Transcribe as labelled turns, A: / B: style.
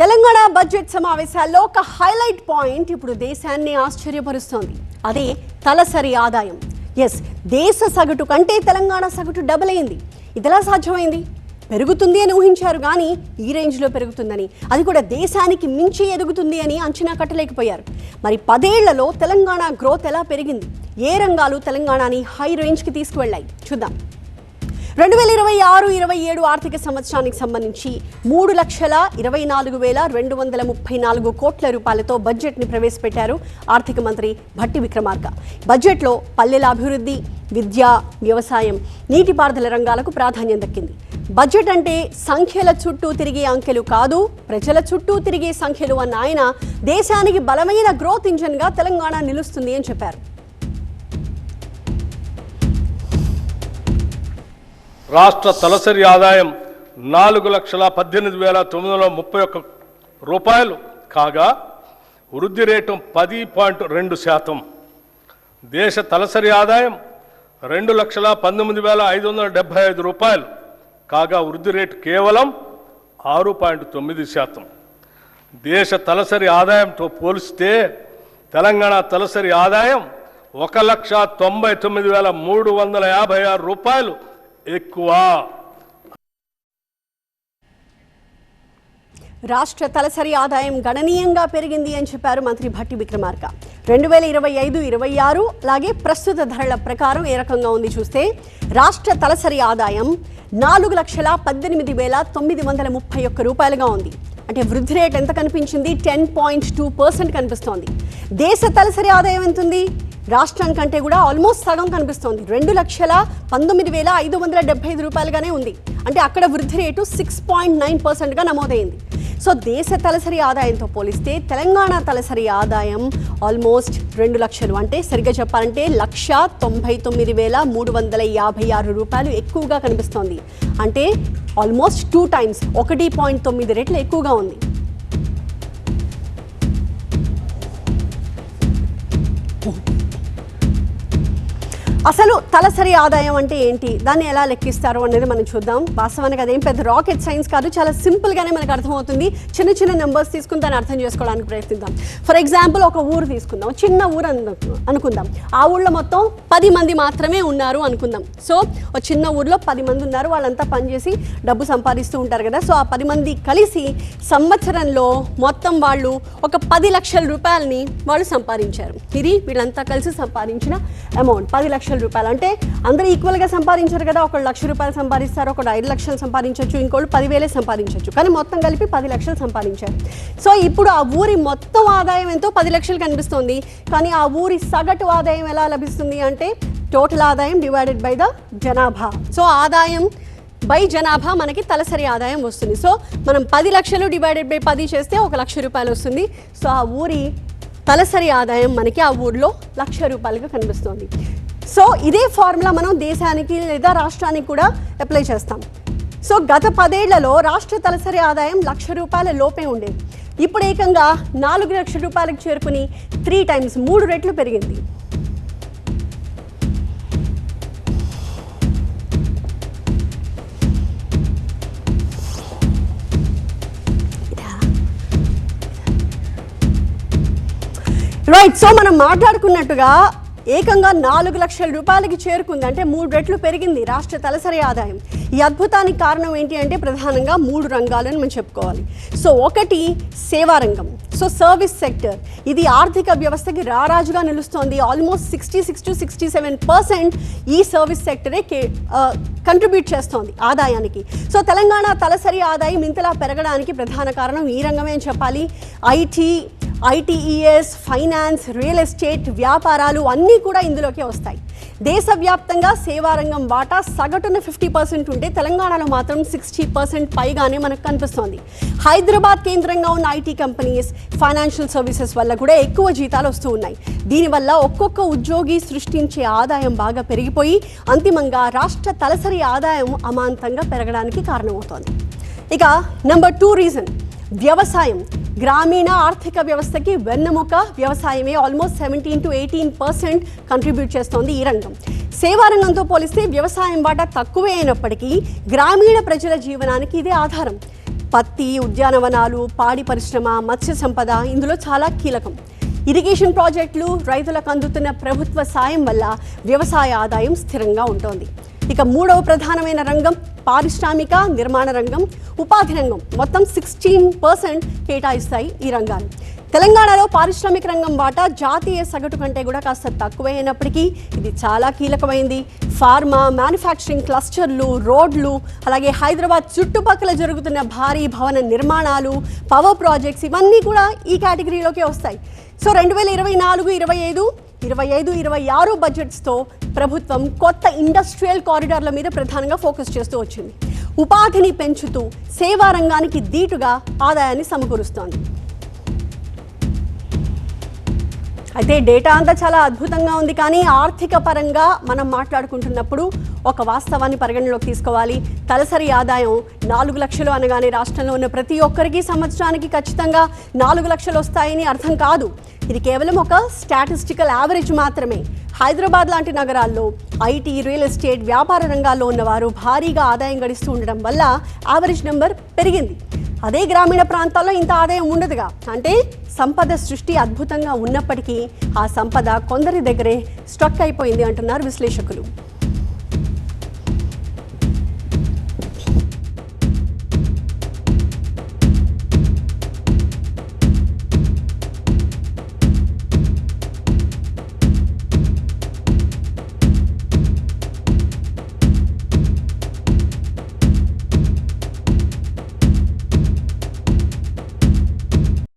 A: Telangana budget సమావేశాల్లో ఒక highlight point ఇప్పుడు దేశాన్ని ఆశ్చర్యపరుస్తోంది. అదే తలసరి ఆదాయం. దేశ సగటు కంటే తెలంగాణ సగటు డబుల్ అయింది. ఇదిలా సాధ్యమైంది? పెరుగుతుంది అని ఊహించారు, కానీ ఈ రేంజ్లో పెరుగుతుందని, అది కూడా దేశానికి మించి ఎదుగుతుంది అని అంచనా కట్టలేకపోయారు. మరి 10 ఏళ్లలో తెలంగాణ గ్రోత్ ఎలా పెరిగింది? ఏ రంగాలు తెలంగాణని హై రేంజ్కి తీసుకువెళ్ళాయి? చూద్దాం. 2026-27 ఆర్థిక సంవత్సరానికి సంబంధించి 3,24,234 కోట్ల రూపాయలతో బడ్జెట్ని ప్రవేశపెట్టారు ఆర్థిక మంత్రి భట్టి విక్రమార్క. బడ్జెట్లో పల్లెల అభివృద్ధి, విద్య, వ్యవసాయం, నీటిపారుదల రంగాలకు ప్రాధాన్యం దక్కింది. బడ్జెట్ అంటే సంఖ్యల చుట్టూ తిరిగే అంకెలు కాదు, ప్రజల చుట్టూ తిరిగే సంఖ్యలు అన్న ఆయన దేశానికి బలమైన గ్రోత్ ఇంజన్గా తెలంగాణ నిలుస్తుంది అని చెప్పారు.
B: రాష్ట్ర తలసరి ఆదాయం 4,18,931 రూపాయలు కాగా వృద్ధి రేటు 10.2%. దేశ తలసరి ఆదాయం 2,19,575 రూపాయలు కాగా వృద్ధి రేటు కేవలం 6.9%. దేశ తలసరి ఆదాయంతో పోలిస్తే తెలంగాణ తలసరి ఆదాయం 1,99,356 రూపాయలు ఎక్కువ.
A: రాష్ట్ర తలసరి ఆదాయం గణనీయంగా పెరిగింది అని చెప్పారు మంత్రి భట్టి విక్రమార్క. 2025-26 అలాగే ప్రస్తుత ధరల ప్రకారం ఏ రకంగా ఉంది చూస్తే, రాష్ట్ర తలసరి ఆదాయం 4,18,931 రూపాయలుగా ఉంది. అంటే వృద్ధి రేట్ ఎంత కనిపించింది? 10.2% కనిపిస్తోంది. దేశ తలసరి ఆదాయం ఎంత ఉంది? రాష్ట్రానికంటే కూడా ఆల్మోస్ట్ సగం కనిపిస్తోంది. 2,19,575 రూపాయలుగానే ఉంది. అంటే అక్కడ వృద్ధి రేటు 6.9%గా నమోదైంది. సో దేశ తలసరి ఆదాయంతో పోలిస్తే తెలంగాణ తలసరి ఆదాయం ఆల్మోస్ట్ 2 లక్షలు, అంటే సరిగ్గా చెప్పాలంటే 1,99,356 రూపాయలు ఎక్కువగా కనిపిస్తోంది. అంటే ఆల్మోస్ట్ 2 times, 1.9 రెట్లు ఎక్కువగా ఉంది. అసలు తలసరి ఆదాయం అంటే ఏంటి, దాన్ని ఎలా లెక్కిస్తారు అనేది మనం చూద్దాం. వాస్తవానికి అదేం పెద్ద రాకెట్ సైన్స్ కాదు, చాలా సింపుల్గానే మనకు అర్థమవుతుంది. చిన్న చిన్న నెంబర్స్ తీసుకుని దాన్ని అర్థం చేసుకోవడానికి ప్రయత్నిద్దాం. ఫర్ ఎగ్జాంపుల్, ఒక ఊరు తీసుకుందాం, చిన్న ఊరు అనుకుందాం. ఆ ఊళ్ళో మొత్తం 10 మంది మాత్రమే ఉన్నారు అనుకుందాం. సో ఒక చిన్న ఊర్లో 10 మంది ఉన్నారు, వాళ్ళంతా పనిచేసి డబ్బు సంపాదిస్తూ ఉంటారు కదా. సో ఆ 10 మంది కలిసి సంవత్సరంలో మొత్తం వాళ్ళు ఒక 10 లక్షల రూపాయలని వాళ్ళు సంపాదించారు. ఇది వీళ్ళంతా కలిసి సంపాదించిన అమౌంట్ 10 లక్షల రూపాయలు. అంటే అందరూ ఈక్వల్గా సంపాదించారు కదా. ఒకళ్ళు 1,00,000 రూపాయలు సంపాదిస్తారు, ఒకళ్ళు 5 లక్షలు సంపాదించవచ్చు, ఇంకోళ్ళు 10,000 సంపాదించవచ్చు, కానీ మొత్తం కలిపి 10 లక్షలు సంపాదించారు. సో ఇప్పుడు ఆ ఊరి మొత్తం ఆదాయం ఎంతో 10 లక్షలు కనిపిస్తుంది. కానీ ఆ ఊరి సగటు ఆదాయం ఎలా లభిస్తుంది అంటే టోటల్ ఆదాయం డివైడెడ్ బై ద జనాభా. సో ఆదాయం బై జనాభా మనకి తలసరి ఆదాయం వస్తుంది. సో మనం 10 లక్షలు డివైడెడ్ బై 10 చేస్తే 1,00,000 రూపాయలు వస్తుంది. సో ఆ ఊరి తలసరి ఆదాయం మనకి ఆ ఊరిలో 1,00,000 రూపాయలుగా కనిపిస్తుంది. సో ఇదే ఫార్ములా మనం దేశానికి లేదా రాష్ట్రానికి కూడా అప్లై చేస్తాం. సో గత 10 ఏళ్లలో రాష్ట్ర తలసరి ఆదాయం 1,00,000 రూపాయల లోపే ఉండేది. ఇప్పుడు ఏకంగా 4 లక్షల రూపాయలకు చేరుకుని 3 times, 3 రెట్లు పెరిగింది. రైట్. సో మనం మాట్లాడుకున్నట్టుగా ఏకంగా 4 లక్షల రూపాయలకి చేరుకుంది. అంటే 3 రెట్లు పెరిగింది రాష్ట్ర తలసరి ఆదాయం. ఈ అద్భుతానికి కారణం ఏంటి అంటే ప్రధానంగా 3 రంగాలను మనం చెప్పుకోవాలి. సో ఒకటి సేవా రంగం. సో సర్వీస్ సెక్టర్, ఇది ఆర్థిక వ్యవస్థకి రారాజుగా నిలుస్తోంది. ఆల్మోస్ట్ 66-67% ఈ సర్వీస్ సెక్టరే కంట్రిబ్యూట్ చేస్తోంది ఆదాయానికి. సో తెలంగాణ తలసరి ఆదాయం ఇంతలా పెరగడానికి ప్రధాన కారణం ఈ రంగమే అని చెప్పాలి. ITES, ఫైనాన్స్, రియల్ ఎస్టేట్, వ్యాపారాలు అన్నీ కూడా ఇందులోకే వస్తాయి. దేశవ్యాప్తంగా సేవారంగం వాటా సగటున 50% ఉంటే తెలంగాణలో మాత్రం 60% పైగానే మనకు కనిపిస్తోంది. హైదరాబాద్ కేంద్రంగా ఉన్న ఐటీ కంపెనీస్, ఫైనాన్షియల్ సర్వీసెస్ వల్ల కూడా ఎక్కువ జీతాలు వస్తూ ఉన్నాయి. దీనివల్ల ఒక్కొక్క ఉద్యోగి సృష్టించే ఆదాయం బాగా పెరిగిపోయి అంతిమంగా రాష్ట్ర తలసరి ఆదాయం అమాంతంగా పెరగడానికి కారణమవుతోంది. ఇక నెంబర్ 2 రీజన్ వ్యవసాయం. గ్రామీణ ఆర్థిక వ్యవస్థకి వెన్నెముక వ్యవసాయమే. ఆల్మోస్ట్ 17-18% కంట్రిబ్యూట్ చేస్తోంది ఈ రంగం. సేవా రంగంతో పోలిస్తే వ్యవసాయం వాటా తక్కువే అయినప్పటికీ గ్రామీణ ప్రజల జీవనానికి ఇదే ఆధారం. పత్తి, ఉద్యానవనాలు, పాడి పరిశ్రమ, మత్స్య సంపద ఇందులో చాలా కీలకం. ఇరిగేషన్ ప్రాజెక్టులు, రైతులకు అందుతున్న ప్రభుత్వ సాయం వల్ల వ్యవసాయ ఆదాయం స్థిరంగా ఉంటోంది. ఇక మూడవ ప్రధానమైన రంగం పారిశ్రామిక నిర్మాణ రంగం, ఉపాధి రంగం. మొత్తం 16% కేటాయిస్తాయి ఈ రంగాలు. తెలంగాణలో పారిశ్రామిక రంగం వాటా జాతీయ సగటు కంటే కూడా కాస్త తక్కువే అయినప్పటికీ ఇది చాలా కీలకమైంది. ఫార్మా, మ్యానుఫ్యాక్చరింగ్ క్లస్టర్లు, రోడ్లు, అలాగే హైదరాబాద్ చుట్టుపక్కల జరుగుతున్న భారీ భవన నిర్మాణాలు, పవర్ ప్రాజెక్ట్స్ ఇవన్నీ కూడా ఈ కేటగిరీలోకే వస్తాయి. సో 2024-25, 25-26 బడ్జెట్స్తో ప్రభుత్వం కొత్త ఇండస్ట్రియల్ కారిడార్ల మీద ప్రధానంగా ఫోకస్ చేస్తూ వచ్చింది. ఉపాధిని పెంచుతూ సేవా రంగానికి దీటుగా ఆదాయాన్ని సమకూరుస్తోంది. అయితే డేటా అంతా చాలా అద్భుతంగా ఉంది, కానీ ఆర్థిక పరంగా మనం మాట్లాడుకుంటున్నప్పుడు ఒక వాస్తవాన్ని పరిగణలోకి తీసుకోవాలి. తలసరి ఆదాయం 4 లక్షలు అనగానే రాష్ట్రంలో ఉన్న ప్రతి ఒక్కరికి సంవత్సరానికి ఖచ్చితంగా 4 లక్షలు వస్తాయని అర్థం కాదు. ఇది కేవలం ఒక స్టాటిస్టికల్ యావరేజ్ మాత్రమే. హైదరాబాద్ లాంటి నగరాల్లో ఐటీ, రియల్ ఎస్టేట్, వ్యాపార రంగాల్లో ఉన్నవారు భారీగా ఆదాయం గడిస్తూ ఉండడం వల్ల యావరేజ్ నెంబర్ పెరిగింది. అదే గ్రామీణ ప్రాంతాల్లో ఇంత ఆదాయం ఉండదుగా. అంటే సంపద సృష్టి అద్భుతంగా ఉన్నప్పటికీ ఆ సంపద కొందరి దగ్గరే స్ట్రక్ అయిపోయింది అంటున్నారు విశ్లేషకులు.